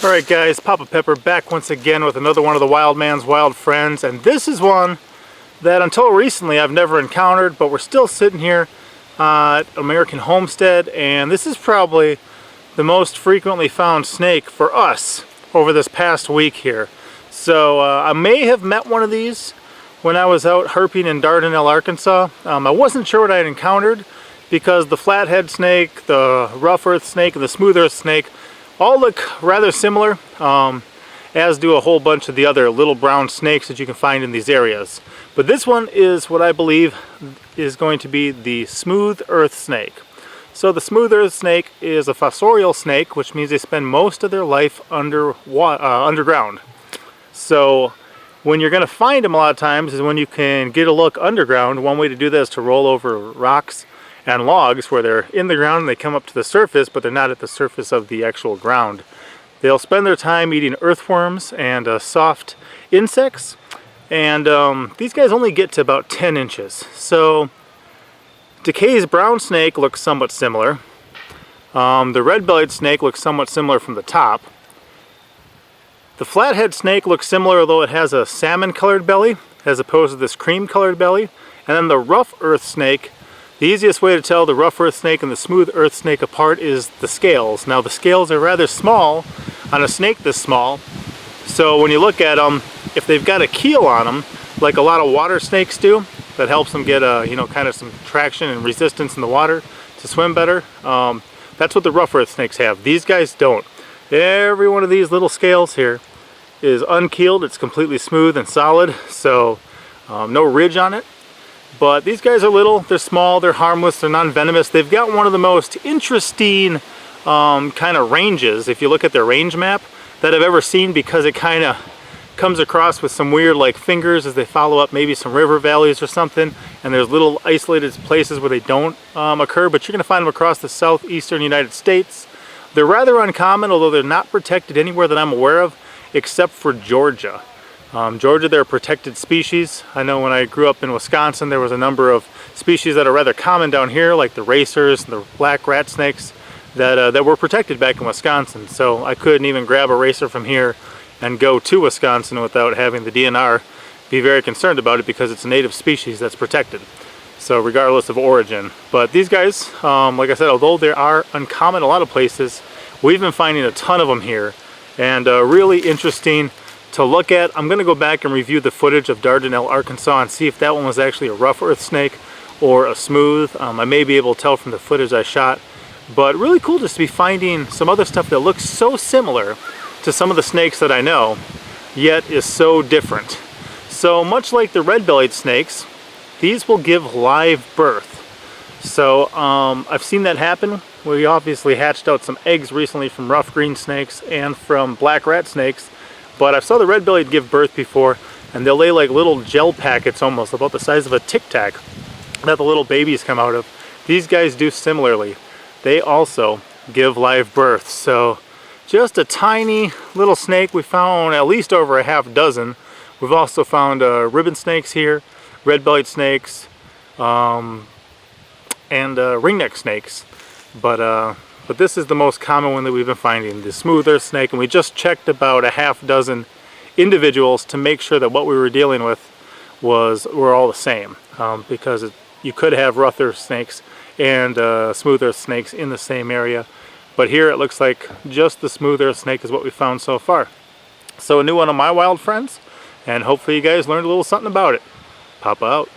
Alright guys, Papa Pepper back once again with another one of the wild man's wild friends, and this is one that until recently I've never encountered, but we're still sitting here at American Homestead, and this is probably the most frequently found snake for us over this past week here. So I may have met one of these when I was out herping in Dardanelle, Arkansas. I wasn't sure what I had encountered because the flathead snake, the rough earth snake, and the smooth earth snake all look rather similar, as do a whole bunch of the other little brown snakes that you can find in these areas. But this one is what I believe is going to be the smooth earth snake. So the smooth earth snake is a fossorial snake, which means they spend most of their life underground. So when you're going to find them a lot of times is when you can get a look underground. One way to do that is to roll over rocks and logs where they're in the ground and they come up to the surface, but they're not at the surface of the actual ground. They'll spend their time eating earthworms and soft insects, and these guys only get to about 10 inches. So Decay's brown snake looks somewhat similar. The red-bellied snake looks somewhat similar from the top. The flathead snake looks similar, although it has a salmon-colored belly as opposed to this cream-colored belly. And then the rough earth snake, the easiest way to tell the rough earth snake and the smooth earth snake apart is the scales. Now the scales are rather small on a snake this small, so when you look at them, if they've got a keel on them, like a lot of water snakes do, that helps them get kind of some traction and resistance in the water to swim better. That's what the rough earth snakes have. These guys don't. Every one of these little scales here is unkeeled. It's completely smooth and solid, so no ridge on it. But these guys are little, they're small, they're harmless, they're non-venomous. They've got one of the most interesting kind of ranges, if you look at their range map, that I've ever seen, because it kind of comes across with some weird like fingers as they follow up maybe some river valleys or something, and there's little isolated places where they don't occur, but you're going to find them across the southeastern United States. They're rather uncommon, although they're not protected anywhere that I'm aware of, except for Georgia. Georgia, they're a protected species. I know when I grew up in Wisconsin, there was a number of species that are rather common down here, like the racers, the black rat snakes, that were protected back in Wisconsin. So I couldn't even grab a racer from here and go to Wisconsin without having the DNR be very concerned about it, because it's a native species that's protected. So regardless of origin. But these guys, like I said, although they are uncommon in a lot of places, we've been finding a ton of them here, and really interesting to look at. I'm going to go back and review the footage of Dardanelle, Arkansas, and see if that one was actually a rough earth snake or a smooth. I may be able to tell from the footage I shot, but really cool just to be finding some other stuff that looks so similar to some of the snakes that I know, yet is so different. So much like the red-bellied snakes, these will give live birth. So I've seen that happen. We obviously hatched out some eggs recently from rough green snakes and from black rat snakes, but I saw the red-bellied give birth before, and they'll lay like little gel packets almost about the size of a Tic Tac that the little babies come out of. These guys do similarly. They also give live birth. So just a tiny little snake. We found at least over a half dozen. We've also found ribbon snakes here, red-bellied snakes, and ringneck snakes. But this is the most common one that we've been finding, the smooth earth snake, and we just checked about a half dozen individuals to make sure that what we were dealing with were all the same, because you could have rough earth snakes and smooth earth snakes in the same area, but here it looks like just the smooth earth snake is what we found so far. So a new one of my wild friends, and hopefully you guys learned a little something about it. Papa out.